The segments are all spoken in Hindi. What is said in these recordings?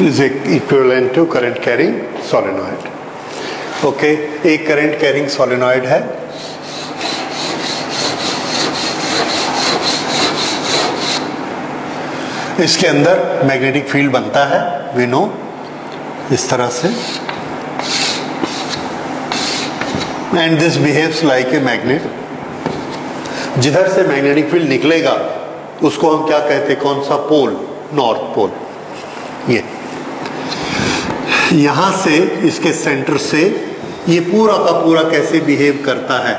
is equivalent to current carrying solenoid. Okay, एक करंट कैरिंग सोलेनॉइड है, इसके अंदर मैग्नेटिक फील्ड बनता है, वी नो, इस तरह से, and this behaves like a magnet. जिधर से मैग्नेटिक फील्ड निकलेगा उसको हम क्या कहते हैं, कौन सा पोल, नॉर्थ पोल। ये यहां से इसके सेंटर से ये पूरा का पूरा कैसे बिहेव करता है,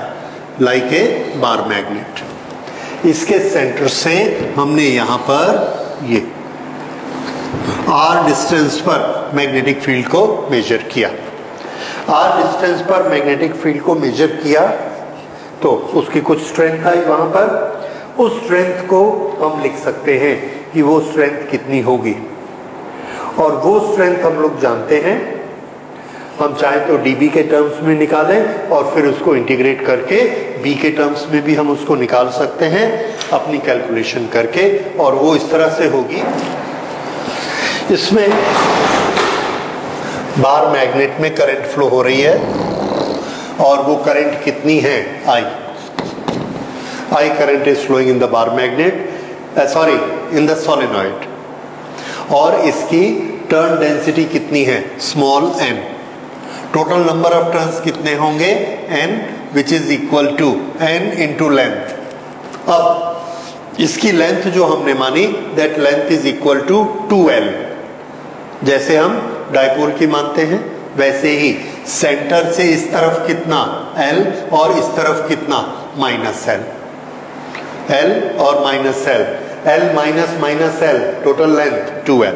लाइक ए बार मैग्नेट। इसके सेंटर से हमने यहां पर ये आर डिस्टेंस पर मैग्नेटिक फील्ड को मेजर किया। आर डिस्टेंस पर मैग्नेटिक फील्ड को मेजर किया तो उसकी कुछ स्ट्रेंथ आई वहां पर। उस स्ट्रेंथ को हम लिख सकते हैं कि वो स्ट्रेंथ कितनी होगी, और वो स्ट्रेंथ हम लोग जानते हैं। हम चाहे तो डीबी के टर्म्स में निकालें और फिर उसको इंटीग्रेट करके बी के टर्म्स में भी हम उसको निकाल सकते हैं अपनी कैलकुलेशन करके, और वो इस तरह से होगी। इसमें बार मैग्नेट में करंट फ्लो हो रही है और वो करंट कितनी है, I current is flowing in the bar magnet, sorry in the solenoid, और इसकी टर्न डेंसिटी कितनी है, small n। Total number of turns कितने होंगे, n, which is equal to n into length. अब इसकी लेंथ जो हमने मानी, that length is equal to 2l। जैसे हम डायपोल की मानते हैं वैसे ही सेंटर से इस तरफ कितना l और इस तरफ कितना माइनस l, l और minus l, l minus minus l, total length 2l।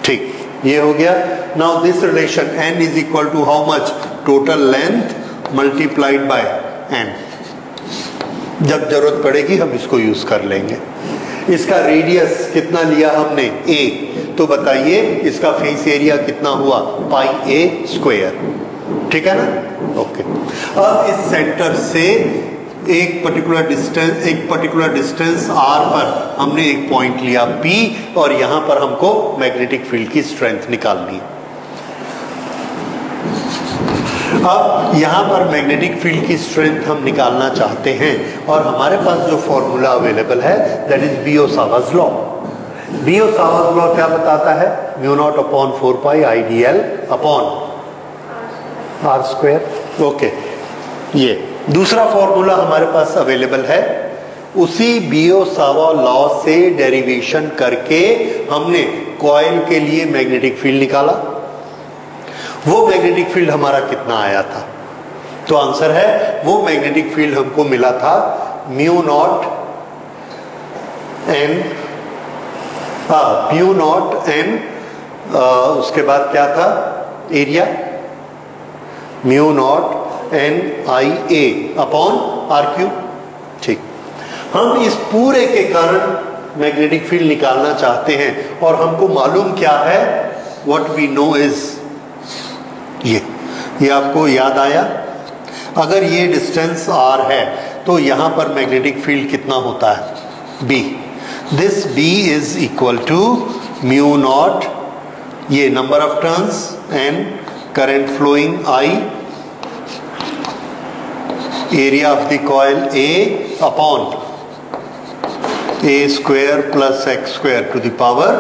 ठीक, ये हो गया। Now this relation n is equal to how much, total length multiplied by n। जब जरूरत पड़ेगी हम इसको यूज कर लेंगे। इसका रेडियस कितना लिया हमने, a, तो बताइए इसका फेस एरिया कितना हुआ, पाई a स्क्वायर। ठीक है ना, ओके। अब इस सेंटर से एक पर्टिकुलर डिस्टेंस r पर हमने एक पॉइंट लिया P, और यहां पर हमको मैग्नेटिक फील्ड की स्ट्रेंथ निकालनी है। अब यहां पर मैग्नेटिक फील्ड की स्ट्रेंथ हम निकालना चाहते हैं, और हमारे पास जो फॉर्मूला अवेलेबल है दैट इज बियोसावाज लॉ। बियोसावाज लॉ क्या बताता है, म्यू नॉट अपॉन 4 पाई IDL upon r square. Okay, ये दूसरा फॉर्मूला हमारे पास अवेलेबल है। उसी बियोसावा लॉ से डेरिवेशन करके हमने कॉइल के लिए मैग्नेटिक फील्ड निकाला। वो मैग्नेटिक फील्ड हमारा कितना आया था, तो आंसर है वो मैग्नेटिक फील्ड हमको मिला था म्यू नॉट n, उसके बाद क्या था, area, mu naught NIA upon r³। ठीक, हम इस पूरे के कारण मैग्नेटिक फील्ड निकालना चाहते हैं, और हमको मालूम क्या है, व्हाट वी नो इज ये आपको याद आया। अगर ये डिस्टेंस r है तो यहां पर मैग्नेटिक फील्ड कितना होता है, B। This B is equal to mu naught, ये number of turns n, current flowing I, area of the coil A upon a square plus x square to the power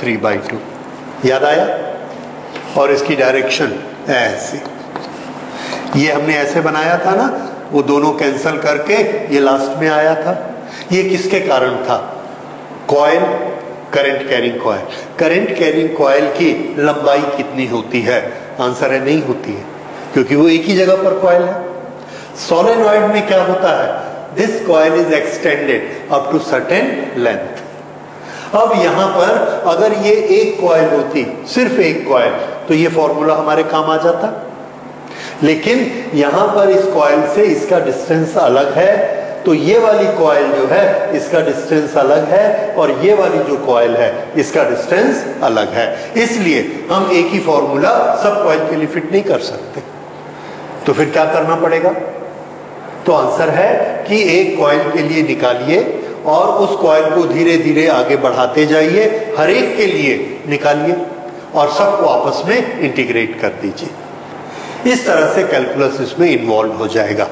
3/2। याद आया। और इसकी डायरेक्शन ऐसे, ये हमने ऐसे बनाया था ना, वो दोनों कैंसल करके ये लास्ट में आया था। ये किसके कारण था, coil, current carrying coil. Current carrying coil की लंबाई कितनी होती है, आंसर है नहीं होती है, क्योंकि वो एक ही जगह पर कॉइल है। सोलेनॉइड में क्या होता है, this coil is extended up to certain length. अब यहां पर अगर ये एक कॉइल होती, सिर्फ एक कॉइल, तो ये फॉर्मूला हमारे काम आ जाता। लेकिन यहां पर इस कॉइल से इसका डिस्टेंस अलग है, तो ये वाली कॉइल जो है इसका डिस्टेंस अलग है, और ये वाली जो कॉइल है इसका डिस्टेंस अलग है। इसलिए हम एक ही फॉर्मूला सब कॉइल के लिए फिट नहीं कर सकते। तो फिर क्या करना पड़ेगा, तो आंसर है कि एक कॉइल के लिए निकालिए और उस कॉइल को धीरे धीरे आगे बढ़ाते जाइए, हर एक के लिए निकालिए, और सबको आपस में इंटीग्रेट कर दीजिए। इस तरह से कैलकुलस इसमें इन्वॉल्व हो जाएगा।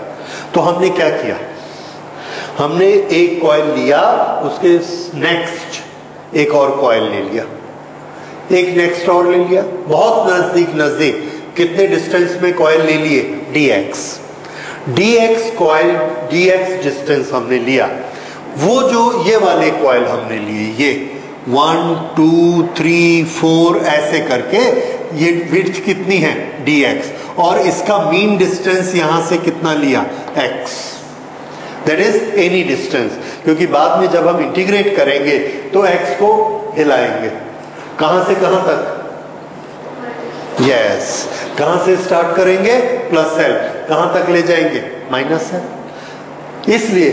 तो हमने क्या किया, हमने एक कॉइल लिया, उसके नेक्स्ट एक और कॉइल ले लिया, एक नेक्स्ट और ले लिया, बहुत नजदीक नजदीक कितने डिस्टेंस में कॉइल ले लिए, dx कॉइल, dx डिस्टेंस हमने लिया। वो जो ये वाले कॉइल हमने लिए, ये 1 2 3 4 ऐसे करके, ये विड्थ कितनी है dx, और इसका मीन डिस्टेंस यहां से कितना लिया, x, that is any distance, क्योंकि बाद में जब हम इंटीग्रेट करेंगे तो x को हिलाएंगे, कहां से कहां तक, यस, कहां से स्टार्ट करेंगे, प्लस l, कहां तक ले जाएंगे, माइनस l। इसलिए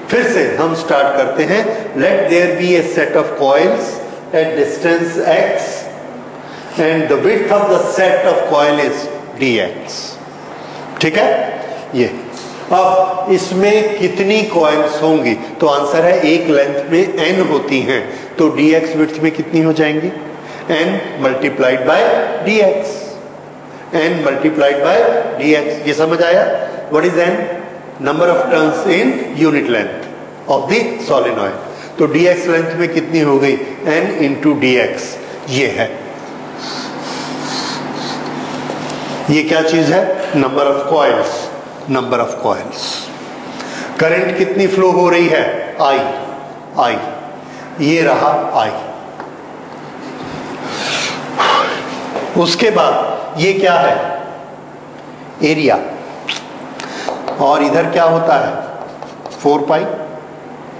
फिर से हम स्टार्ट करते हैं, let there be a set of coils at distance x and the width of the set of coil is dx। ठीक है, ये अब इसमें कितनी कॉइल्स होंगी, तो आंसर है एक लेंथ में n होती हैं, तो dx विड्थ में कितनी हो जाएंगी, n multiplied by dx, n multiplied by dx। ये समझ आया, what is n, number of turns in unit length of the solenoid. तो dx लेंथ में कितनी हो गई, n इंटू dx, ये है, ये क्या चीज है, number of coils, number of coils. Current कितनी फ्लो हो रही है, I, ये रहा I। उसके बाद ये क्या है, एरिया, और इधर क्या होता है 4 पाई,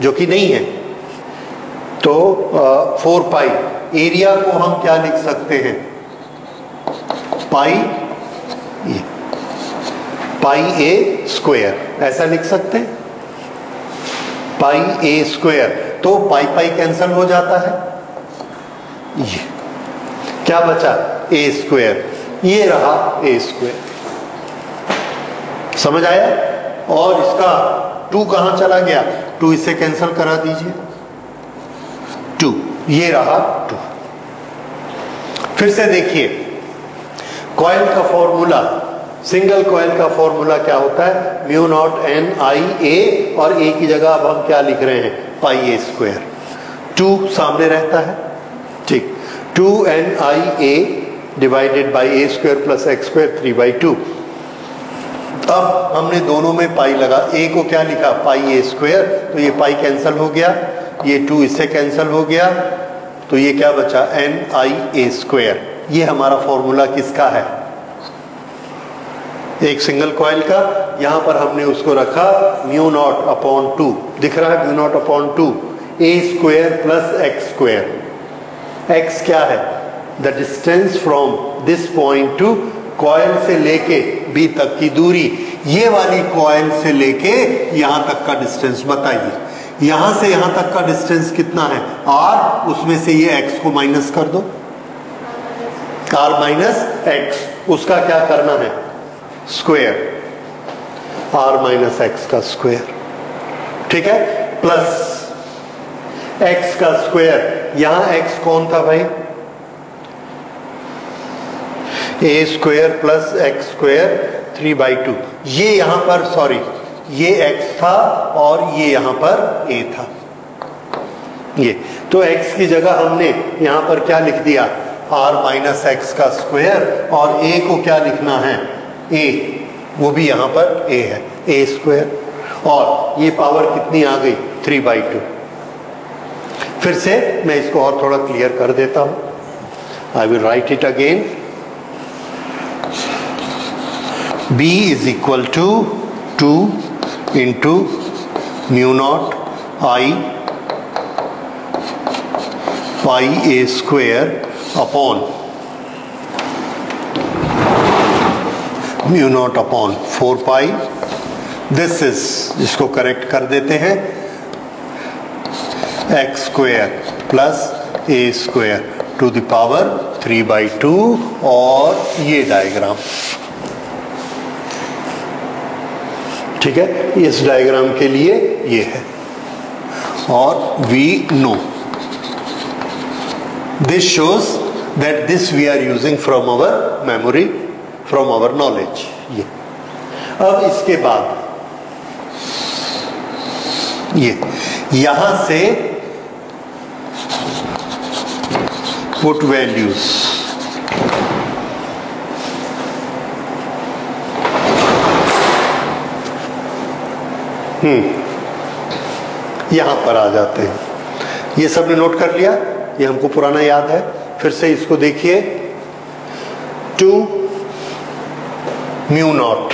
जो कि नहीं है, तो 4 पाई, एरिया को हम क्या लिख सकते हैं, पाई, पाई ए स्क्वायर, ऐसा लिख सकते हैं, पाई ए स्क्वायर। तो पाई पाई कैंसल हो जाता है, ये क्या बचा, ए स्क्वायर, ये रहा ए स्क्वायर। समझ आया, और इसका 2 कहां चला गया, 2 इससे कैंसल करा दीजिए, 2, ये रहा 2। फिर से देखिए, कॉइल का फॉर्मूला, सिंगल कॉइल का फॉर्मूला क्या होता है, म्यू नॉट एन आई ए, और ए की जगह अब हम क्या लिख रहे हैं, पाई ए स्क्वायर, 2 सामने रहता है, ठीक, 2n i a divided by A square plus x square 3/2। अब हमने दोनों में पाई लगा, ए को क्या लिखा, पाई ए स्क्वायर, तो ये पाई कैंसिल हो गया, ये 2 इससे कैंसिल हो गया, तो ये क्या बचा, एन आई ए स्क्वायर। ये हमारा फॉर्मूला किसका है, एक सिंगल कॉइल का। यहां पर हमने उसको रखा म्यू नॉट अपॉन 2, दिख रहा है mu naught upon 2, a square plus x square. X क्या है, the distance from this point to, coil से लेके बी तक की दूरी, ये वाली कॉइल से लेके यहां तक का डिस्टेंस बताइए, यहां से यहां तक का डिस्टेंस कितना है, आर, उसमें से ये एक्स को माइनस कर दो, आर माइनस एक्स, उसका क्या करना है, स्क्वायर, आर माइनस एक्स का स्क्वायर, ठीक है, प्लस एक्स का स्क्वायर, यहां एक्स कौन था भाई, ए स्क्वायर प्लस एक्स स्क्वायर 3/2, ये यहां पर, सॉरी, ये x था और ये यहां पर a था, ये तो x की जगह हमने यहां पर क्या लिख दिया, r माइनस एक्स का स्क्वायर, और a को क्या लिखना है, a, वो भी यहां पर a है, a स्क्वायर, और ये पावर कितनी आ गई, 3/2। फिर से मैं इसको और थोड़ा क्लियर कर देता हूं, I will write it again, b is equal to 2 into mu naught I pi a square upon mu naught upon 4 pi, this is, इसको करेक्ट कर देते हैं, x square plus a square to the power 3/2, और ये डायग्राम, ठीक है, इस डायग्राम के लिए ये है, और we know this shows that this we are using from our memory, from our knowledge. ये अब इसके बाद ये यहां से put values, यहां पर आ जाते हैं। ये सबने नोट कर लिया, ये हमको पुराना याद है। फिर से इसको देखिए, 2 म्यू नॉट,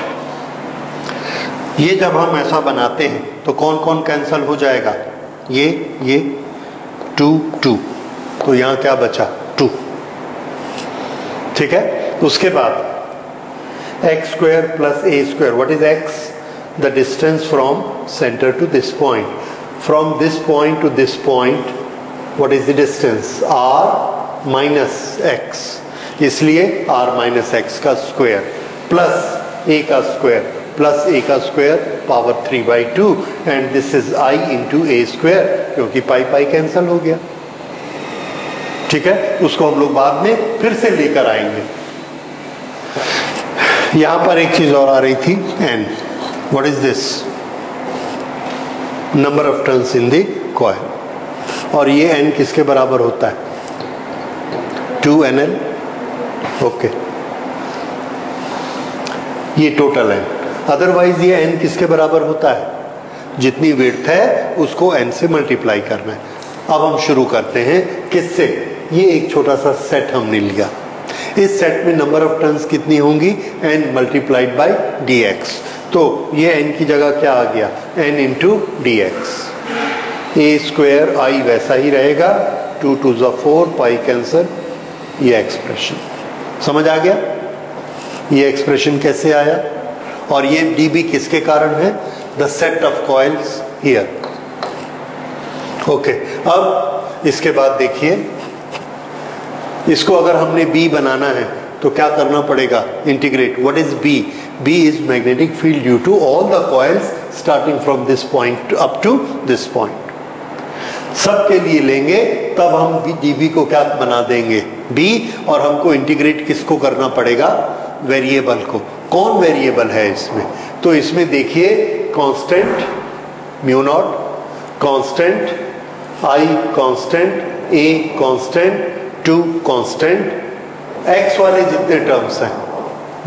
ये जब हम ऐसा बनाते हैं तो कौन कौन कैंसल हो जाएगा, ये 2 2, तो यहां क्या बचा 2, ठीक है। उसके बाद x square plus a square, what is x, the distance from centre to this point, from this point to this point, what is the distance, r minus x, इसलिए r माइनस एक्स का स्क्वायर प्लस a का स्क्वायर प्लस a का square power 3/2 and this is i into a square, क्योंकि पाई पाई कैंसल हो गया, ठीक है। उसको हम लोग बाद में फिर से लेकर आएंगे। यहां पर एक चीज और आ रही थी, n, what is this, number of turns in the coil, और ये n किसके बराबर होता है, 2nl, ओके, ये टोटल है। अदरवाइज ये n किसके बराबर होता है, जितनी विड्थ है उसको n से मल्टीप्लाई करना है। अब हम शुरू करते हैं किससे, ये एक छोटा सा सेट हमने लिया, इस सेट में नंबर ऑफ टर्न्स कितनी होंगी, n मल्टीप्लाइड बाई dx, तो ये n की जगह क्या आ गया, n इंटू डी एक्स, ए स्क्वायर आई वैसा ही रहेगा, 2 2 4, पाई कैंसर, ये एक्सप्रेशन समझ आ गया। ये एक्सप्रेशन कैसे आया, और ये dB किसके कारण है, the set of coils here, okay. अब इसके बाद देखिए, इसको अगर हमने B बनाना है तो क्या करना पड़ेगा, integrate, what is B, B is magnetic field due to all the coils starting from this point up to this point. सबके लिए लेंगे तब हम dB को क्या बना देंगे, B, और हमको इंटीग्रेट किसको करना पड़ेगा, वेरिएबल को। कौन वेरिएबल है इसमें, तो इसमें देखिए constant mu naught, constant I constant, A constant, 2 constant, x वाले जितने टर्म्स हैं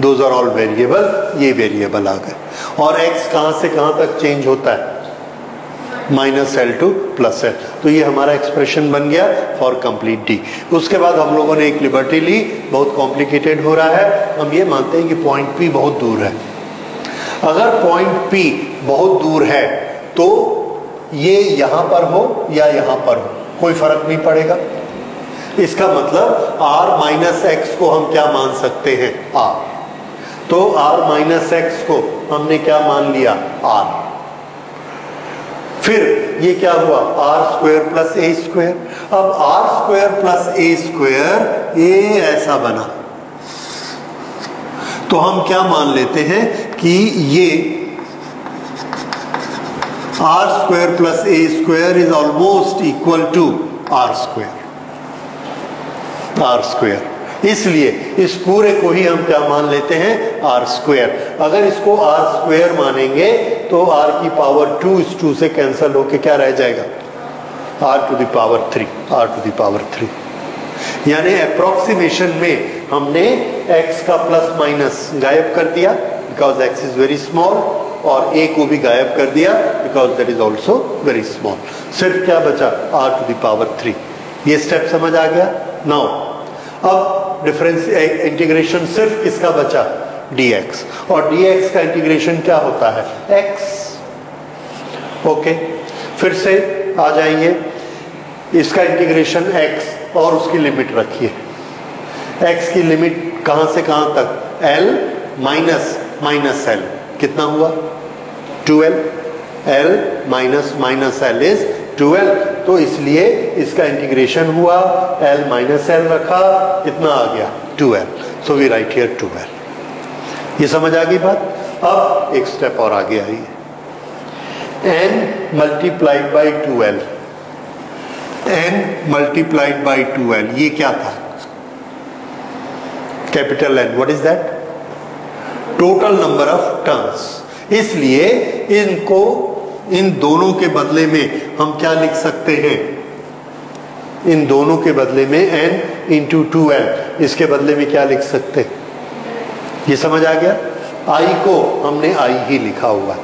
दोज आर ऑल वेरिएबल, ये वेरिएबल आ गए। और x कहां से कहां तक चेंज होता है, -l टू +l, तो ये हमारा एक्सप्रेशन बन गया फॉर कंप्लीट डी। उसके बाद हम लोगों ने एक लिबर्टी ली, बहुत कॉम्प्लिकेटेड हो रहा है, हम ये मानते हैं कि पॉइंट P बहुत दूर है। अगर पॉइंट P बहुत दूर है तो ये यहां पर हो या यहां पर हो, कोई फर्क नहीं पड़ेगा। इसका मतलब r माइनस एक्स को हम क्या मान सकते हैं, r, तो r माइनस एक्स को हमने क्या मान लिया, r। फिर ये क्या हुआ, r square plus a square. अब r square plus a square ये ऐसा बना, तो हम क्या मान लेते हैं कि ये R square plus a square is almost equal to R square, R square. इसलिए इस पूरे को ही हम क्या मान लेते हैं, आर स्क्वायर। अगर इसको आर स्क्वायर मानेंगे तो आर की पावर 2 इस 2 से कैंसल होके क्या रह जाएगा, R to the power 3, R to the power 3। यानी अप्रोक्सीमेशन में हमने x का प्लस माइनस गायब कर दिया because x is very small, और a को भी गायब कर दिया because that is also very small. सिर्फ क्या बचा, r टू द पावर 3। ये स्टेप समझ आ गया। नाउ अब डिफरेंस इंटीग्रेशन सिर्फ किसका बचा, dx, और dx का इंटीग्रेशन क्या होता है, x, ओके। फिर से आ जाएंगे, इसका इंटीग्रेशन x और उसकी लिमिट रखिए, x की लिमिट कहां से कहां तक, l माइनस माइनस l, कितना हुआ 2l, l minus minus l is 2l, तो इसलिए इसका इंटीग्रेशन हुआ, l माइनस l रखा, कितना आ गया 2l, so we write here 2l। ये समझ आ गई बात। अब एक स्टेप और आगे आई, n multiplied by 2l, n multiplied by 2l, ये क्या था, capital N, what is that? Total number of turns. इसलिए इनको, इन दोनों के बदले में हम क्या लिख सकते हैं? इन दोनों के बदले में n इंटू 2l, इसके बदले में क्या लिख सकते हैं? ये समझ आ गया? I को हमने I ही लिखा हुआ है।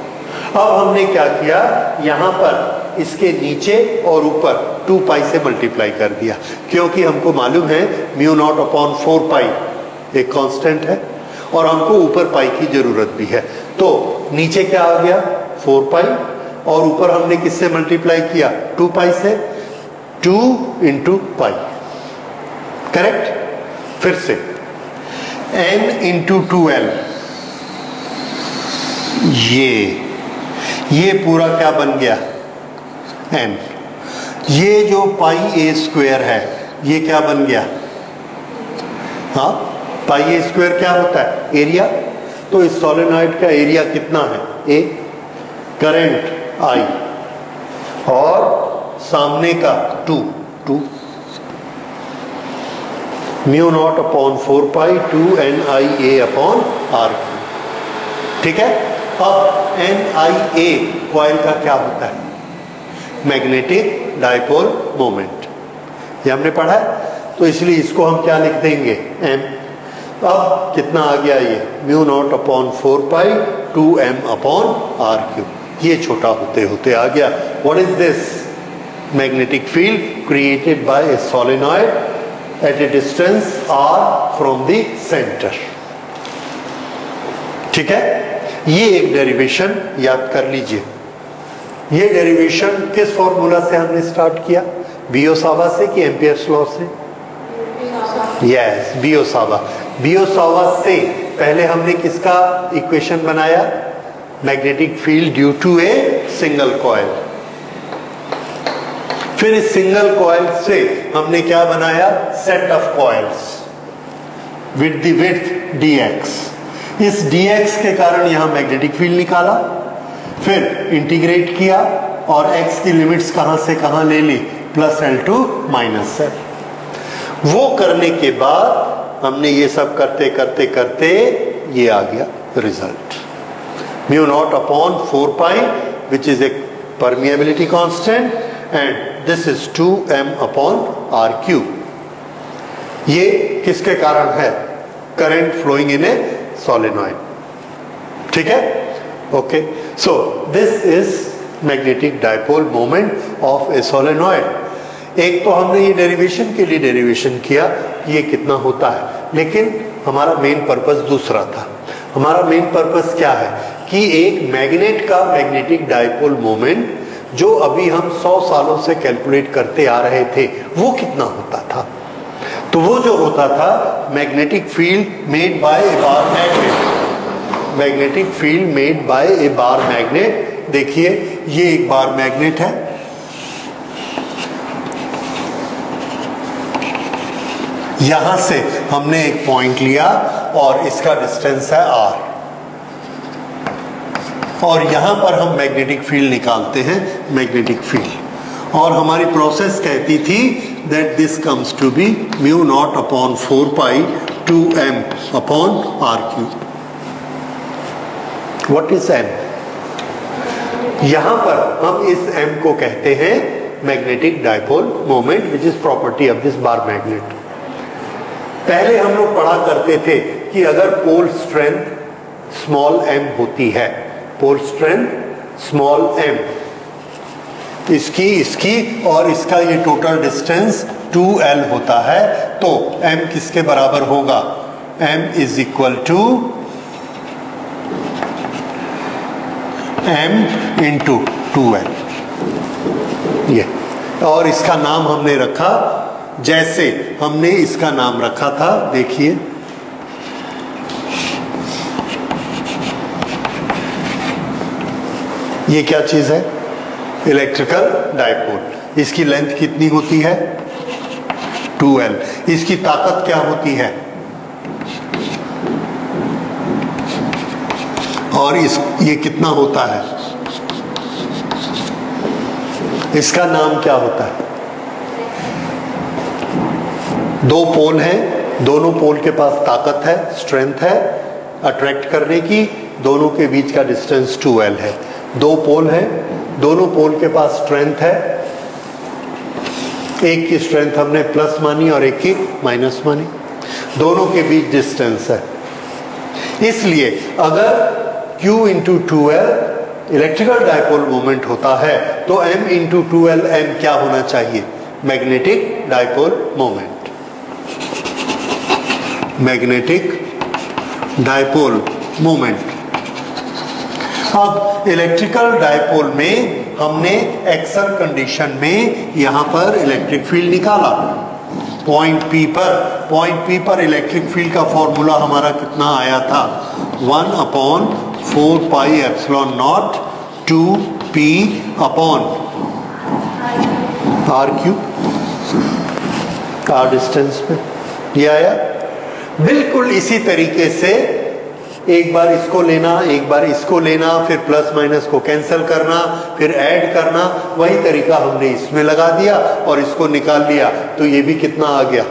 अब हमने क्या किया, यहां पर इसके नीचे और ऊपर 2 पाई से मल्टीप्लाई कर दिया, क्योंकि हमको मालूम है म्यू नॉट अपॉन 4 पाई एक कांस्टेंट है और हमको ऊपर पाई की जरूरत भी है। तो नीचे क्या आ गया? 4 पाई, और ऊपर हमने किससे मल्टीप्लाई किया? 2 पाई से। 2 इंटू पाई, करेक्ट? फिर से n इंटू 2l, ये पूरा क्या बन गया? n। ये जो पाई a स्क्वायर है, ये क्या बन गया? हाँ, पाई a स्क्वायर क्या होता है? एरिया। तो इस सोलेनॉइड का एरिया कितना है? a, करंट I, और सामने का 2 म्यू नॉट अपॉन 4 पाई 2 NIA अपॉन R। ठीक है? अब NIA कॉइल का क्या होता है? मैग्नेटिक डाइपोल मोमेंट, ये हमने पढ़ा है, तो इसलिए इसको हम क्या लिख देंगे? M। अब कितना आ गया ये? Mu naught upon 4 pi 2m upon R3। ये छोटा होते होते आ गया। What is this? Magnetic field created by A solenoid at a distance r from the center। ठीक है? ये एक डेरिवेशन याद कर लीजिए। ये डेरिवेशन किस फॉर्मूला से हमने स्टार्ट किया? बियोसावा से कि एम्पियर्स लॉ से? यस, बियोसावा। बियोसावा से पहले हमने किसका इक्वेशन बनाया? Magnetic field due to a single coil. फिर इस सिंगल कॉइल से हमने क्या बनाया? Set of coils with the width dx। इस dx के कारण यहां मैग्नेटिक फील्ड निकाला, फिर इंटीग्रेट किया और x की लिमिट्स कहां से कहां ले ली? +L to -L। वो करने के बाद हमने ये सब करते करते करते ये आ गया result, mu naught upon 4 pi which is a permeability constant and this is 2m upon R3। ये किसके कारण है? Current flowing in a solenoid. ठीक है? Okay, so this is magnetic dipole moment of a solenoid. एक तो हमने ये डेरिवेशन के लिए डेरिवेशन किया ये कितना होता है, लेकिन हमारा मेन पर्पस दूसरा था। हमारा मेन पर्पस क्या है कि एक मैग्नेट का मैग्नेटिक डाइपोल मोमेंट जो अभी हम 100 सालों से कैलकुलेट करते आ रहे थे, वो कितना होता था? तो वो जो होता था magnetic field made by A bar magnet. Magnetic field made by A bar magnet. देखिए ये एक बार मैग्नेट है, यहां से हमने एक पॉइंट लिया और इसका डिस्टेंस है r, और यहां पर हम मैग्नेटिक फील्ड निकालते हैं, मैग्नेटिक फील्ड। और हमारी प्रोसेस कहती थी that this comes to be mu naught upon 4 pi 2m upon R3। What is m? यहां पर हम इस m को कहते हैं magnetic dipole moment which is property of this bar magnet. पहले हम लोग पढ़ा करते थे कि अगर पोल स्ट्रेंथ स्मॉल m होती है, पोल स्ट्रेंथ स्मॉल m, इसकी और इसका ये टोटल डिस्टेंस 2l होता है, तो m किसके बराबर होगा? m is equal to m into 2l। ये, और इसका नाम हमने रखा जैसे हमने इसका नाम रखा था, देखिए ये क्या चीज है? Electrical dipole. इसकी लेंथ कितनी होती है? 2l। इसकी ताकत क्या होती है? और ये कितना होता है? इसका नाम क्या होता है? 2 पोल हैं, दोनों पोल के पास ताकत है, स्ट्रेंथ है अट्रैक्ट करने की, दोनों के बीच का डिस्टेंस 2L है। दो पोल है, दोनों पोल के पास स्ट्रेंथ है, एक की स्ट्रेंथ हमने प्लस मानी और एक की माइनस मानी, दोनों के बीच डिस्टेंस है। इसलिए अगर Q into 2L electrical dipole moment होता है तो M इंटू 2L M क्या होना चाहिए? Magnetic dipole moment. Magnetic dipole moment. अब इलेक्ट्रिकल डायपोल में हमने एक्सल कंडीशन में यहां पर इलेक्ट्रिक फील्ड निकाला पॉइंट P पर इलेक्ट्रिक फील्ड का फॉर्मूला हमारा कितना आया था? 1/4 pi epsilon not 2P upon R distance पे ये आया। बिल्कुल इसी तरीके से एक बार इसको लेना, एक बार इसको लेना, फिर प्लस माइनस को कैंसिल करना, फिर ऐड करना, वही तरीका हमने इसमें लगा दिया और इसको निकाल लिया। तो ये भी कितना आ गया?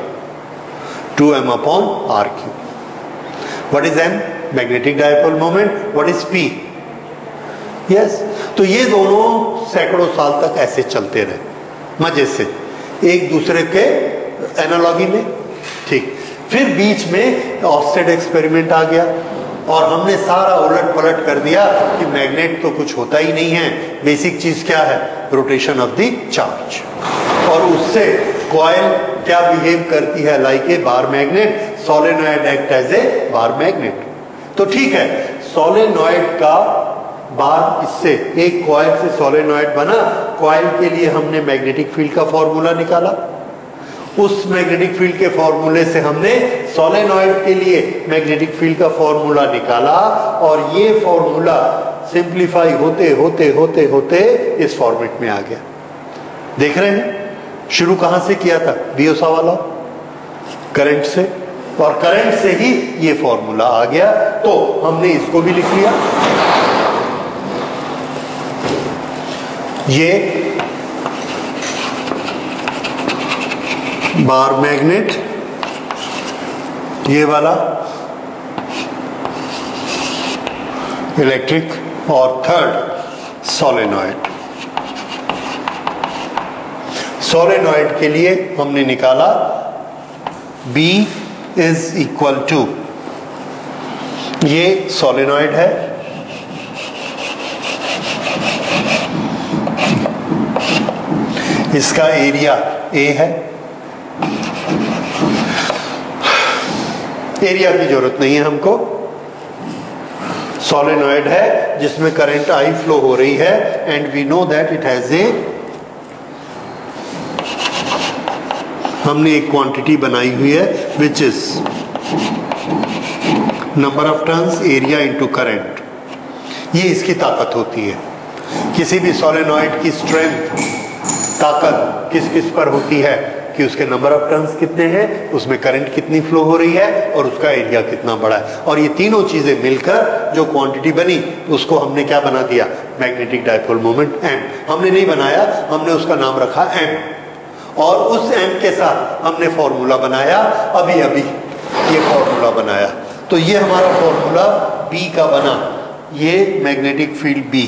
2M upon R3। What is M? Magnetic dipole moment. What is P? Yes. तो ये दोनों सैकड़ों साल तक ऐसे चलते रहे मजे से एक दूसरे के एनालॉगी में। ठीक। फिर बीच में ऑस्टेड एक्सपेरिमेंट आ गया और हमने सारा उलट पलट कर दिया कि मैग्नेट तो कुछ होता ही नहीं है, बेसिक चीज क्या है? Rotation of the charge. और उससे कॉइल क्या बिहेव करती है? Like a bar magnet, solenoid act as a bar magnet. तो ठीक है, सोलेनॉइड का बार, इससे एक कॉइल से सोलेनॉइड बना, कॉइल के लिए हमने मैग्नेटिक फील्ड का फॉर्मूला निकाला, उस मैग्नेटिक फील्ड के फॉर्मूले से हमने सोलेनॉइड के लिए मैग्नेटिक फील्ड का फॉर्मूला निकाला और ये फॉर्मूला सिंप्लीफाई होते होते होते होते इस फॉर्मेट में आ गया। देख रहे हैं शुरू कहां से किया था? बियोसा वाला करंट से, और करंट से ही ये फॉर्मूला आ गया। तो हमने इसको भी लिख लिया। ये बार मैग्नेट, ये वाला इलेक्ट्रिक, और थर्ड सोलेनॉइड। सोलेनॉइड के लिए हमने निकाला B इज इक्वल टू, ये सोलेनॉइड है, इसका एरिया A है। एरिया की जरूरत नहीं है हमको, सोलेनॉइड है जिसमें करंट I फ्लो हो रही है and we know that it has a, हमने एक क्वांटिटी बनाई हुई है which is number of turns area into current. ये इसकी ताकत होती है। किसी भी सोलेनॉइड की स्ट्रेंथ, ताकत किस किस पर होती है कि उसके नंबर ऑफ टर्न्स कितने हैं, उसमें करंट कितनी फ्लो हो रही है और उसका एरिया कितना बड़ा है। और ये तीनों चीजें मिलकर जो क्वांटिटी बनी उसको हमने क्या बना दिया? Magnetic dipole moment M। हमने नहीं बनाया, हमने उसका नाम रखा M, और उस M के साथ हमने फॉर्मूला बनाया, अभी अभी ये फॉर्मूला बनाया। तो ये हमारा फॉर्मूला B का बना, ये मैग्नेटिक फील्ड B,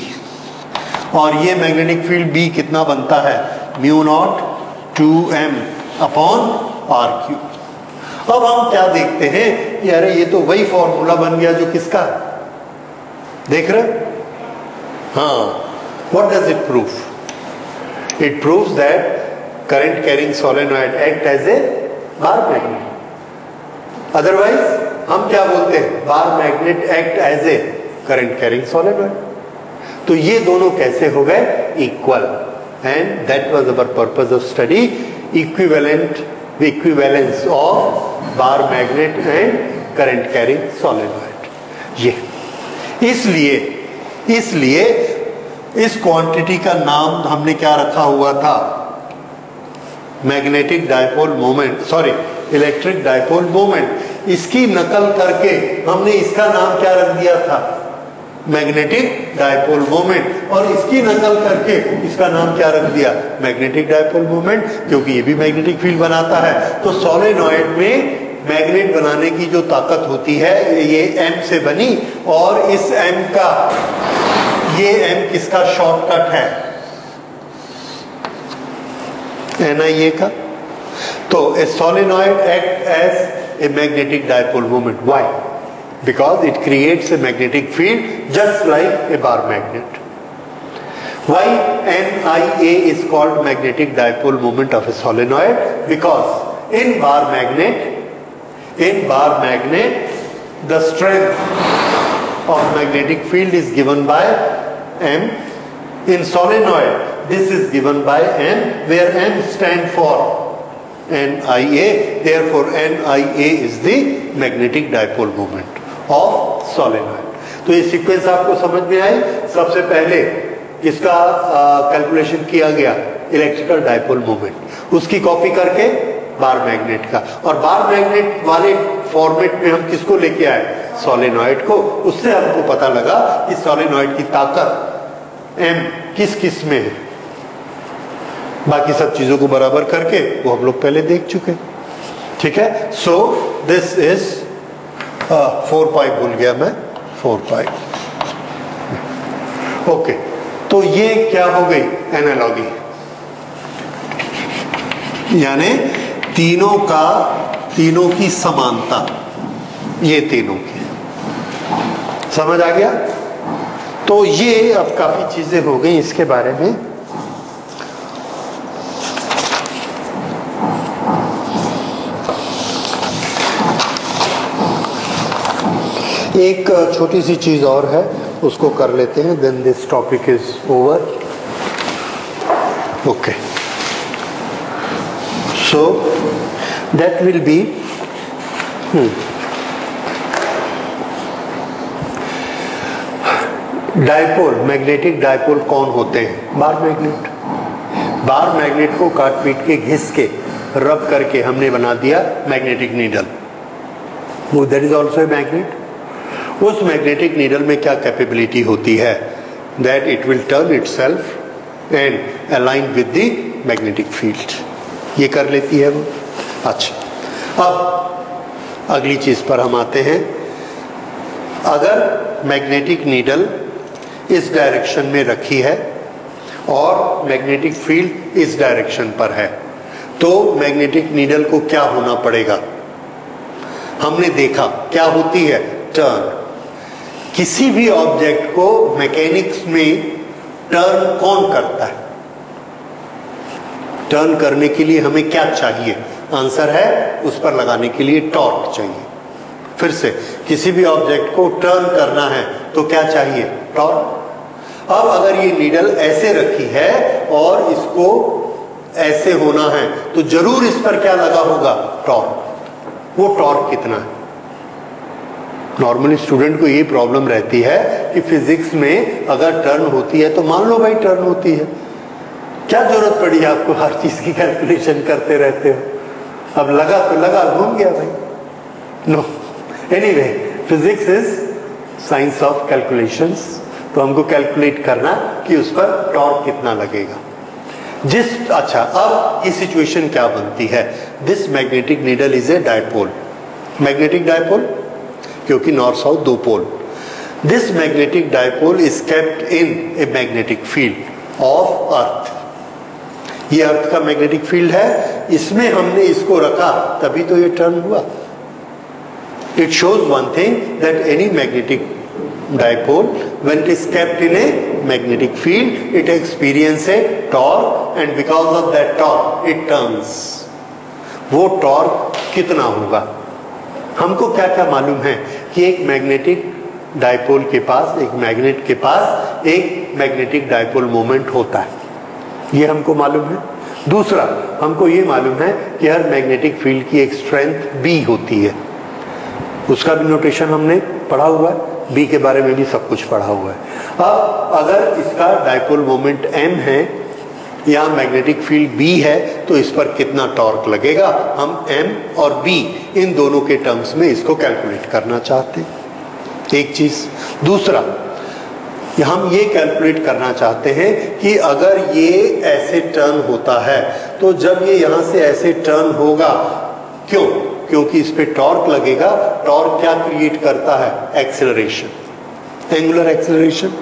और ये मैग्नेटिक फील्ड B कितना बनता है? Mu not 2M upon R3। अब हम क्या देखते हैं कि अरे ये तो वही फॉर्मूला बन गया जो किसका है, देख रहे? हाँ, what does it prove? It proves that current carrying solenoid act as a bar magnet. Otherwise हम क्या बोलते हैं? Bar magnet act as a current carrying solenoid. तो ये दोनों कैसे हो गए? Equal. And that was our purpose of study, equivalence of bar magnet and current carrying solenoid. ये इसलिए इस क्वांटिटी का नाम हमने क्या रखा हुआ था? Magnetic dipole moment, sorry electric dipole moment. इसकी नकल करके हमने इसका नाम क्या रख दिया था? Magnetic dipole moment. और इसकी नकल करके इसका नाम क्या रख दिया? मैग्नेटिक डायपोल मोमेंट, क्योंकि ये भी मैग्नेटिक फील्ड बनाता है। तो सोलेनॉइड में मैग्नेट बनाने की जो ताकत होती है ये M से बनी, और इस M का, ये M किसका शॉर्टकट है? NiA का। तो a solenoid acts as a magnetic dipole moment. Why? Because it creates a magnetic field just like a bar magnet. Why NiA is called magnetic dipole moment of a solenoid? Because in bar magnet, the strength of magnetic field is given by M. In solenoid, this is given by M, where M stand for NiA. Therefore, NiA is the magnetic dipole moment of solenoid. तो ये सीक्वेंस आपको समझ में आई? सबसे पहले इसका कैलकुलेशन किया गया इलेक्ट्रिकल डाइपोल मोमेट, उसकी कॉपी करके बार मैग्नेट का, और बार मैग्नेट वाले फॉर्मेट में हम किसको लेके आए? सोलेनॉइड को। उससे हमको पता लगा कि सोलेनॉइड की ताकत M किस किस में है। बाकी सब चीजों को बराबर करके वो हम लोग पहले देख चुके, ठीक है। सो दिस इज 4 पाई, भूल गया मैं, 4 पाई। ओके, तो ये क्या हो गई? एनालॉगी, यानी तीनों की समानता, ये तीनों की समझ आ गया। तो ये अब काफी चीजें हो गई इसके बारे में। एक छोटी सी चीज और है, उसको कर लेते हैं, then this topic is over. Okay, so that will be dipole, magnetic dipole कौन होते हैं? Bar magnet. बार मैग्नेट को काट पीट के, घिस के, रब करके हमने बना दिया मैग्नेटिक नीडल, वो that is also a magnet. उस मैग्नेटिक नीडल में क्या कैपेबिलिटी होती है? That it will turn itself and align with the magnetic field, ये कर लेती है वो। अच्छा, अब अगली चीज पर हम आते हैं। अगर मैग्नेटिक नीडल इस डायरेक्शन में रखी है और मैग्नेटिक फील्ड इस डायरेक्शन पर है, तो मैग्नेटिक नीडल को क्या होना पड़ेगा? हमने देखा क्या होती है? टर्न। किसी भी ऑब्जेक्ट को मैकेनिक्स में टर्न कौन करता है? टर्न करने के लिए हमें क्या चाहिए? आंसर है, उस पर लगाने के लिए टॉर्क चाहिए। फिर से, किसी भी ऑब्जेक्ट को टर्न करना है तो क्या चाहिए? टॉर्क। अब अगर ये नीडल ऐसे रखी है और इसको ऐसे होना है, तो जरूर इस पर क्या लगा होगा? टॉर्क। वो टॉर्क कितना है? नॉर्मली स्टूडेंट को ये प्रॉब्लम रहती है कि फिजिक्स में अगर टर्न होती है, तो मान लो भाई टर्न होती है, क्या जरूरत पड़ी आपको हर चीज की कैलकुलेशन करते रहते हो? अब लगा तो लगा, घूम गया भाई। No, anyway, physics is science of calculations. तो हमको कैलकुलेट करना कि उस पर टॉर्क कितना लगेगा। अच्छा, अब ये सिचुएशन क्या बनती है? This magnetic needle is a dipole. Magnetic dipole क्योंकि नॉर्थ साउथ दो pole. This magnetic dipole is kept in a magnetic field of earth. ये अर्थ का मैग्नेटिक फील्ड है, इसमें हमने इसको रखा, तभी तो ये टर्न हुआ। It shows one thing, that any magnetic dipole, when it is kept in a magnetic field, it experiences a torque, and because of that torque it turns. वो टॉर्क कितना होगा? हमको क्या क्या मालूम है कि एक मैग्नेटिक डाइपोल के पास, एक मैग्नेट के पास एक मैग्नेटिक डाइपोल मोमेंट होता है, ये हमको मालूम है। दूसरा, हमको ये मालूम है कि हर मैग्नेटिक फील्ड की एक स्ट्रेंथ B होती है, उसका भी नोटेशन हमने पढ़ा हुआ है, B के बारे में भी सब कुछ पढ़ा हुआ है। अब अगर इसका डाइपोल मोमेंट M है, यहाँ मैग्नेटिक फील्ड B है, तो इस पर कितना टॉर्क लगेगा? हम M और B इन दोनों के टर्म्स में इसको कैलकुलेट करना चाहते हैं, एक चीज। दूसरा, हम ये कैलकुलेट करना चाहते हैं कि अगर ये ऐसे टर्न होता है, तो जब ये यहाँ से ऐसे टर्न होगा, क्यों? क्योंकि इस पे टॉर्क लगेगा। टॉर्क क्या क्रिएट करता है? Acceleration, angular acceleration.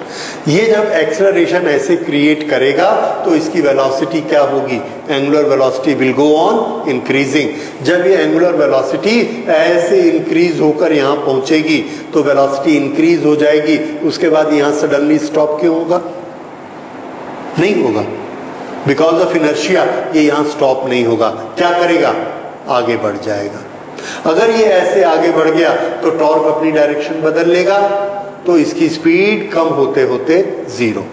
ये जब एक्सेलरेशन ऐसे क्रिएट करेगा तो इसकी वेलोसिटी क्या होगी? Angular velocity will go on increasing. जब ये एंगुलर वेलोसिटी ऐसे इंक्रीज होकर यहाँ पहुंचेगी तो वेलोसिटी इंक्रीज हो जाएगी, उसके बाद यहाँ सडनली स्टॉप क्यों होगा? नहीं होगा, बिकॉज ऑफ इनर्शिया ये यहाँ स्टॉप नहीं होगा। क्या करेगा? आगे बढ़ जाएगा। अगर ये ऐसे आगे बढ़ गया तो टॉर्क अपनी डायरेक्शन बदल लेगा, तो इसकी स्पीड कम होते होते जीरो।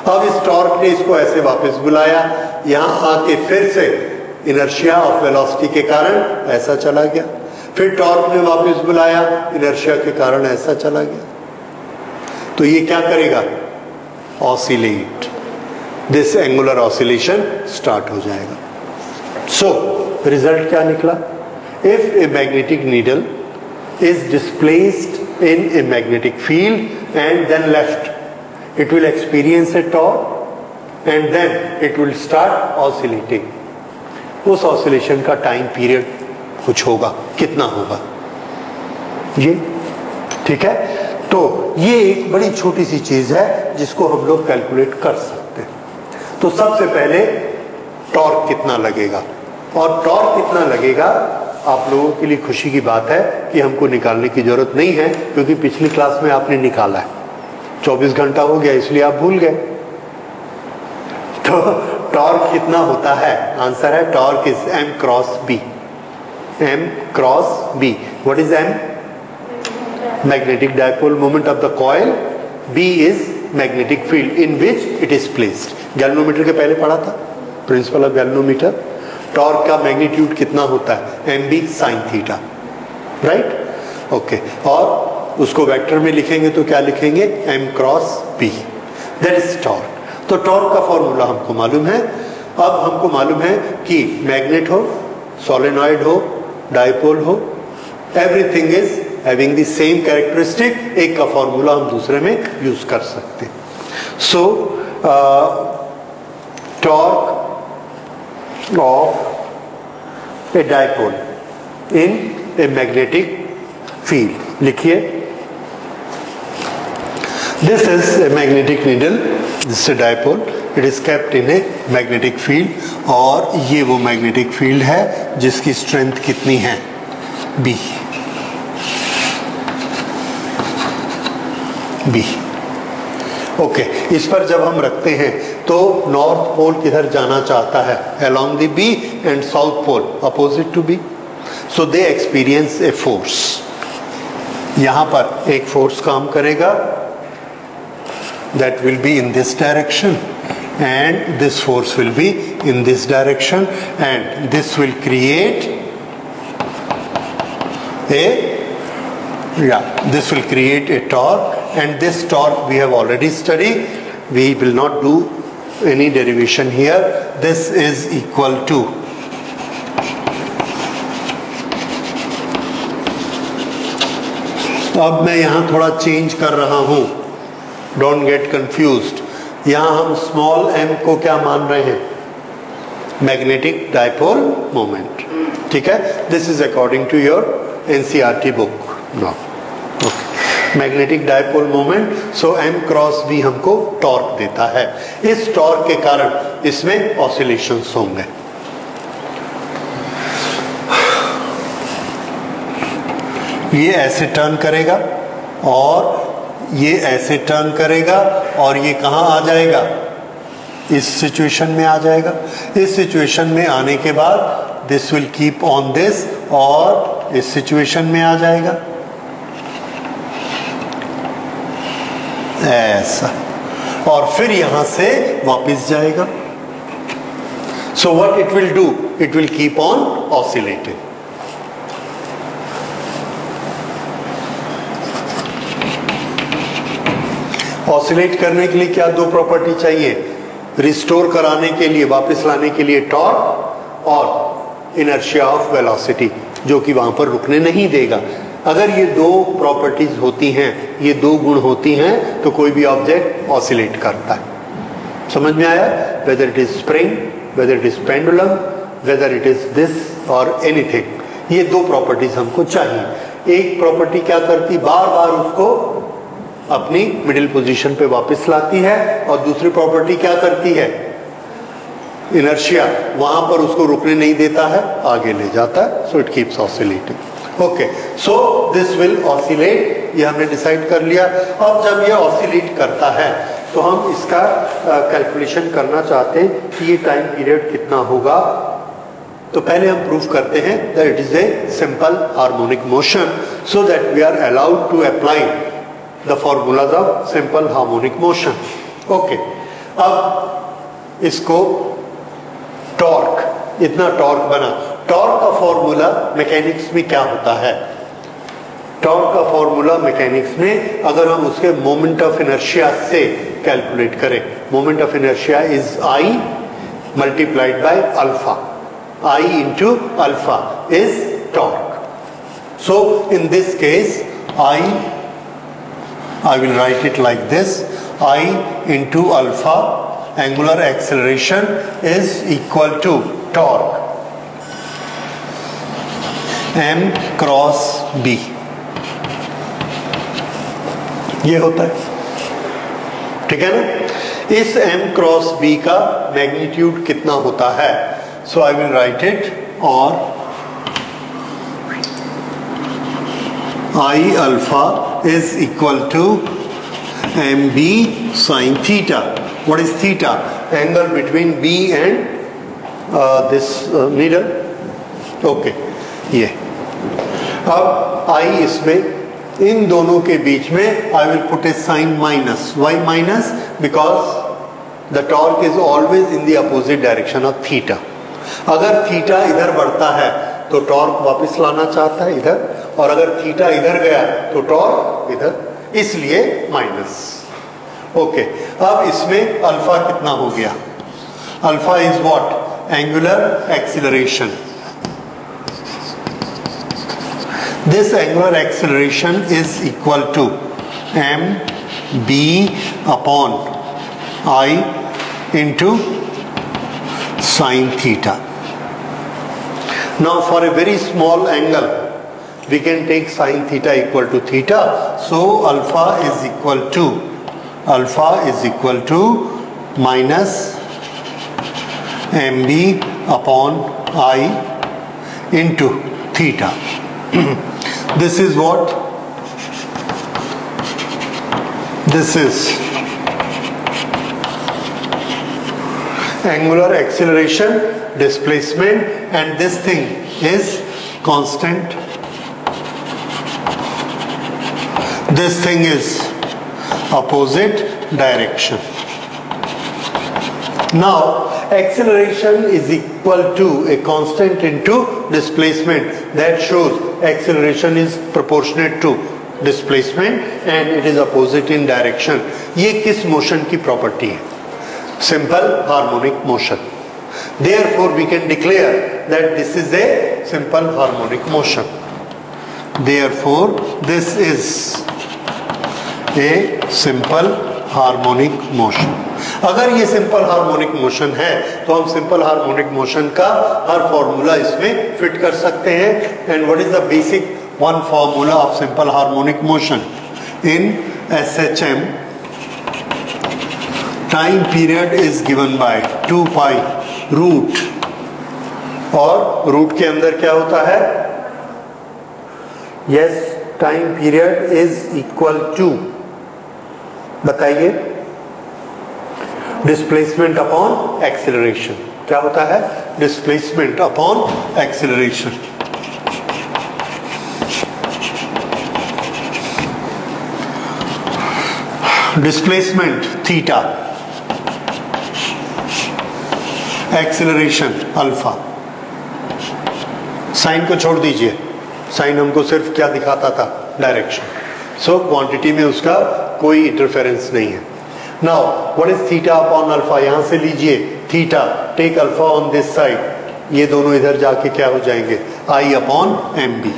अब इस टॉर्क ने इसको ऐसे वापस बुलाया, यहां आके फिर से इनर्शिया ऑफ वेलोसिटी के कारण ऐसा चला गया, फिर टॉर्क ने वापस बुलाया, इनर्शिया के कारण ऐसा चला गया। तो ये क्या करेगा? Oscillate, this angular oscillation start हो जाएगा। सो रिजल्ट क्या निकला? If a magnetic needle is displaced in a magnetic field and then left, it will experience a torque and then it will start oscillating. उस oscillation का time period कुछ होगा, कितना होगा ये? ठीक है, तो ये एक बड़ी छोटी सी चीज है जिसको हम लोग कैलकुलेट कर सकते हैं। तो सबसे पहले टॉर्क कितना लगेगा, और टॉर्क कितना लगेगा आप लोगों के लिए खुशी की बात है कि हमको निकालने की जरूरत नहीं है, क्योंकि पिछली क्लास में आपने निकाला है। 24 घंटा हो गया इसलिए आप भूल गए। तो टॉर्क कितना होता है? आंसर है torque is m cross b। m cross b। What is m? Magnetic dipole moment of the coil. b is magnetic field in which it is placed. Galvanometer के पहले पढ़ा था, प्रिंसिपल ऑफ गैल्वेनोमीटर। टॉर्क का मैग्नीट्यूड कितना होता है? mb sin theta, right? Okay, और उसको वेक्टर में लिखेंगे तो क्या लिखेंगे? m cross b, that is torque. तो टॉर्क का फॉर्मूला हमको मालूम है। अब हमको मालूम है कि मैग्नेट हो, सोलेनॉइड हो, डायपोल हो, everything is having the same characteristic. एक का फॉर्मूला हम दूसरे में यूज कर सकते हैं। सो torque of a dipole in a magnetic field, लिखिए। This is a magnetic needle, this is a dipole, it is kept in a magnetic field, और ये वो magnetic field है जिसकी strength कितनी है? B। B, okay. इस पर जब हम रखते हैं तो नॉर्थ पोल किधर जाना चाहता है? Along the B, and south pole opposite to B. So they experience a force. यहां पर एक फोर्स काम करेगा, that will be in this direction, and this force will be in this direction, and this will create this will create a torque, and this torque we have already studied. We will not do any derivation here. This is equal to अब मैं यहां थोड़ा चेंज कर रहा हूं, डोंट गेट कंफ्यूज्ड। यहां हम स्मॉल m को क्या मान रहे हैं? मैग्नेटिक डायपोल मोमेंट, ठीक है? This is according to your NCERT book. No, magnetic dipole moment. So m cross b हमको टॉर्क देता है। इस टॉर्क के कारण इसमें ऑसिलेशंस होंगे। ये ऐसे टर्न करेगा और ये ऐसे टर्न करेगा, और ये कहां आ जाएगा? इस सिचुएशन में आ जाएगा। इस सिचुएशन में आने के बाद this will keep on this, और इस सिचुएशन में आ जाएगा ऐसा, और फिर यहां से वापस जाएगा। So what it will do? It will keep on oscillating. Oscillate करने के लिए क्या दो प्रॉपर्टी चाहिए? रिस्टोर कराने के लिए, वापस लाने के लिए टॉर्क, और इनर्शिया ऑफ वेलोसिटी, जो कि वहां पर रुकने नहीं देगा। अगर ये दो प्रॉपर्टीज होती हैं, ये दो गुण होती हैं, तो कोई भी ऑब्जेक्ट ऑसिलेट करता है। समझ में आया? Whether it is spring, whether it is pendulum, whether it is this और एनीथिंग, ये दो प्रॉपर्टीज हमको चाहिए। एक प्रॉपर्टी क्या करती, बार बार उसको अपनी मिडिल पोजीशन पे वापस लाती है, और दूसरी प्रॉपर्टी क्या करती है, इनर्शिया वहां पर उसको रुकने नहीं देता है, आगे ले जाता है। So it keeps oscillating. Okay, so this will oscillate, ये हमने डिसाइड कर लिया। अब जब ये ऑसिलेट करता है तो हम इसका कैलकुलेशन करना चाहते हैं कि ये टाइम पीरियड कितना होगा। तो पहले हम प्रूव करते हैं that it is a simple harmonic motion, so that we are allowed to apply the formulas of simple harmonic motion. Okay, अब इसको टॉर्क, इतना टॉर्क बना। टॉर्क का फॉर्मूला मैकेनिक्स में क्या होता है, टॉर्क का फॉर्मूला मैकेनिक्स में अगर हम उसके मोमेंट ऑफ इनर्शिया से कैलकुलेट करें, moment of inertia is I multiplied by alpha, I into alpha is torque. So in this case I will write it like this: I into alpha, angular acceleration is equal to torque m cross b। ये होता है, ठीक है ना। इस m क्रॉस b का मैग्नीट्यूड कितना होता है, so I will write it, or I alpha is equal to mb sin theta. What is theta? Angle between b and this needle. Okay, ये अब I इसमें इन दोनों के बीच में I will put a sign minus. Why minus? Because the torque is always in the opposite direction of theta. अगर थीटा इधर बढ़ता है तो टॉर्क वापस लाना चाहता है इधर, और अगर थीटा इधर गया तो टॉर्क इधर, इसलिए माइनस। ओके, अब इसमें अल्फा कितना हो गया, alpha is what, angular acceleration. This angular acceleration is equal to M B upon I into sin theta. Now for a very small angle we can take sin theta equal to theta, so alpha is equal to minus mb upon I into theta. This is what, this is angular acceleration, displacement, and this thing is constant. This thing is opposite direction. Now acceleration is equal to a constant into displacement. That shows acceleration is proportionate to displacement and it is opposite in direction. ये किस मोशन की प्रॉपर्टी है, simple harmonic motion. Therefore we can declare that this is a simple harmonic motion. Therefore this is a simple harmonic motion. अगर ये simple harmonic motion है तो हम simple harmonic motion का हर फॉर्मूला इसमें फिट कर सकते हैं। And what is the basic one formula of simple harmonic motion? In SHM, time period is given by 2 pi root, और रूट के अंदर क्या होता है, yes, time period is equal to, बताइए, डिस्प्लेसमेंट अपॉन एक्सीलरेशन। क्या होता है, displacement upon acceleration. Displacement theta, acceleration alpha. Sine को छोड़ दीजिए, साइन हमको सिर्फ क्या दिखाता था, डायरेक्शन। सो क्वांटिटी में उसका कोई इंटरफेरेंस नहीं है। Now what is theta upon alpha, यहां से लीजिए theta, take alpha on this side, ये दोनों इधर जाके क्या हो जाएंगे, I upon M B.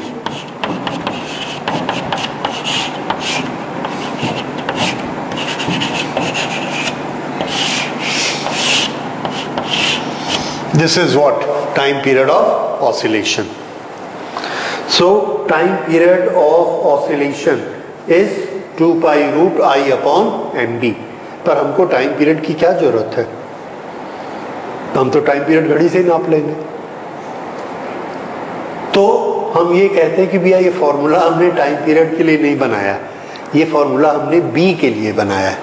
This is what, time period of oscillation. So time period of oscillation is 2 pi root I upon mb. पर हमको टाइम पीरियड की क्या जरूरत है? हम तो टाइम पीरियड घड़ी से नाप लेंगे। तो हम ये कहते हैं कि भैया ये फॉर्मूला हमने टाइम पीरियड के लिए नहीं बनाया, ये फॉर्मूला हमने बी के लिए बनाया है।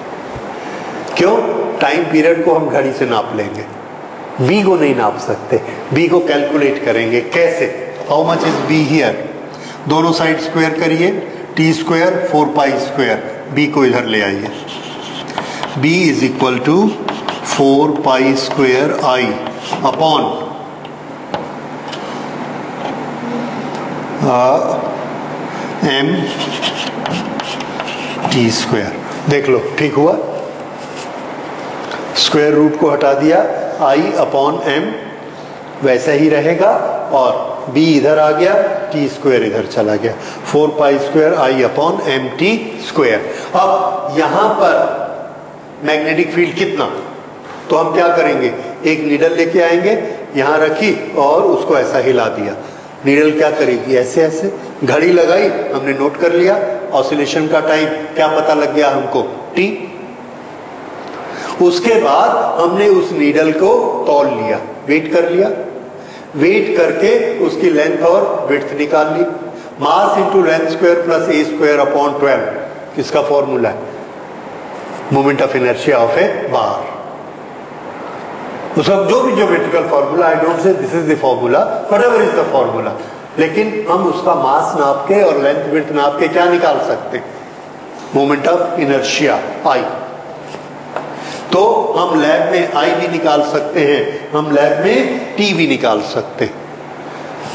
क्यों? टाइम पीरियड को हम घड़ी से नाप लेंगे, बी को नहीं नाप सकते। बी को कैलकुलेट करेंगे कैसे? How much is B here? दोनों साइड स्क्वायर करिए, T square 4 pi square, B को इधर ले आइए। B is equal to 4 pi square I upon M T square. देख लो ठीक हुआ, स्क्वायर रूट को हटा दिया, आई अपॉन एम वैसा ही रहेगा और b इधर आ गया, टी स्क्वायर इधर चला गया, 4 pi square I upon M T square. अब यहां पर मैग्नेटिक फील्ड कितना? तो हम क्या करेंगे, एक नीडल लेके आएंगे, यहां रखी और उसको ऐसा हिला दिया। नीडल क्या करेगी? ऐसे ऐसे। घड़ी लगाई, हमने नोट कर लिया, ऑसिलेशन का टाइम क्या पता लग गया हमको? टी। उसके बाद हमने उस नीडल को तौल लिया, वेट कर लिया, वेट करके उसकी लेंथ और विड्थ निकाल ली। Mass into length square plus a square upon 12 किसका फॉर्मूला है? Moment of inertia of a bar. उसका जो भी geometrical formula, I don't say this is the formula, whatever is the formula, लेकिन हम उसका मास नाप के और लेंथ विड्थ नाप के क्या निकाल सकते? Moment of inertia I. तो हम लैब में आई भी निकाल सकते हैं, हम लैब में टी भी निकाल सकते हैं।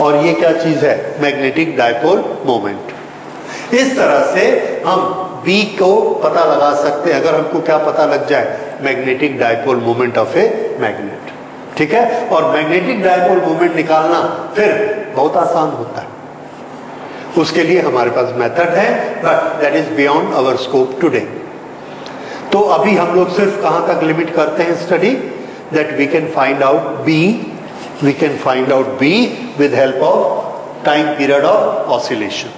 और ये क्या चीज है? Magnetic dipole moment. इस तरह से हम बी को पता लगा सकते हैं, अगर हमको क्या पता लग जाए? Magnetic dipole moment of a magnet. ठीक है? और मैग्नेटिक डायपोल मोमेंट निकालना फिर बहुत आसान होता है। उसके लिए हमारे पास मेथड है, but that is beyond our scope today. तो अभी हम लोग सिर्फ कहां तक लिमिट करते हैं study? That we can find out B, we can find out B with help of time period of oscillation.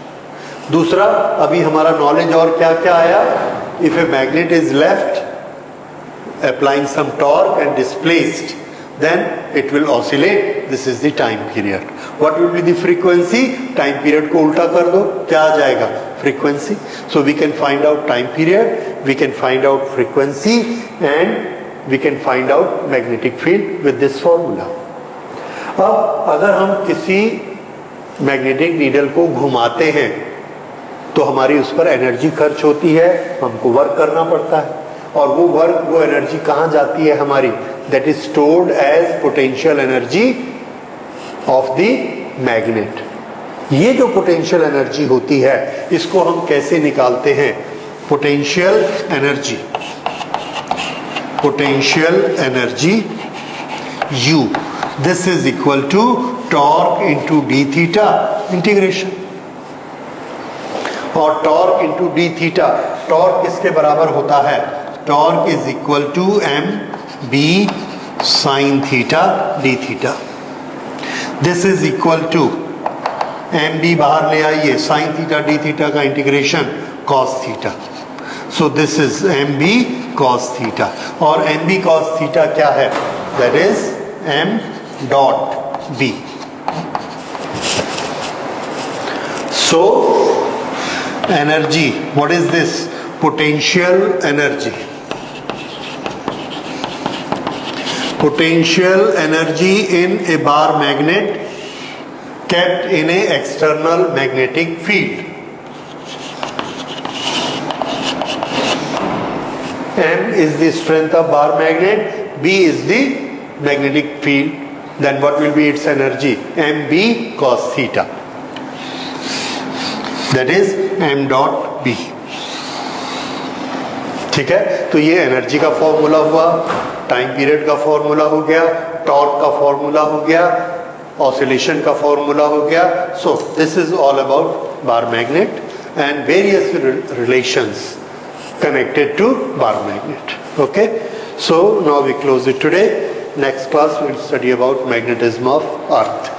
दूसरा, अभी हमारा नॉलेज और क्या क्या आया? If a magnet is left applying some torque and displaced, then it will oscillate. This is the time period. What will be the frequency? Time period को उल्टा कर दो, क्या आ जाएगा? Frequency. So we can find out time period, we can find out frequency, and we can find out magnetic field with this formula. अब अगर हम किसी मैग्नेटिक नीडल को घुमाते हैं तो हमारी उस पर एनर्जी खर्च होती है, हमको वर्क करना पड़ता है, और वो वर्क, वो एनर्जी कहां जाती है हमारी? That is stored as potential energy of the magnet. ये जो पोटेंशियल एनर्जी होती है, इसको हम कैसे निकालते हैं? Potential energy, potential energy U, this is equal to torque into d theta integration. और torque into d theta, torque किसके बराबर होता है? Torque is equal to M B sine theta d theta. This is equal to M B बाहर ले आइए, साइन थीटा डी थीटा का integration cos theta. So this is M B cos theta, और एम बी कॉस थीटा क्या है? That is M dot B. So energy, what is this? Potential energy. Potential energy in a bar magnet kept in a external magnetic field. M is the strength of bar magnet, B is the magnetic field. Then what will be its energy? mb cos theta. That is m dot b. ठीक है? तो ये एनर्जी का फॉर्मूला हुआ, टाइम पीरियड का फॉर्मूला हो गया, टॉर्क का फॉर्मूला हो गया, ऑसिलेशन का फॉर्मूला हो गया. सो this is all about bar magnet and various relations connected to bar magnet. Okay, so now we close it today. Next class we will study about magnetism of earth.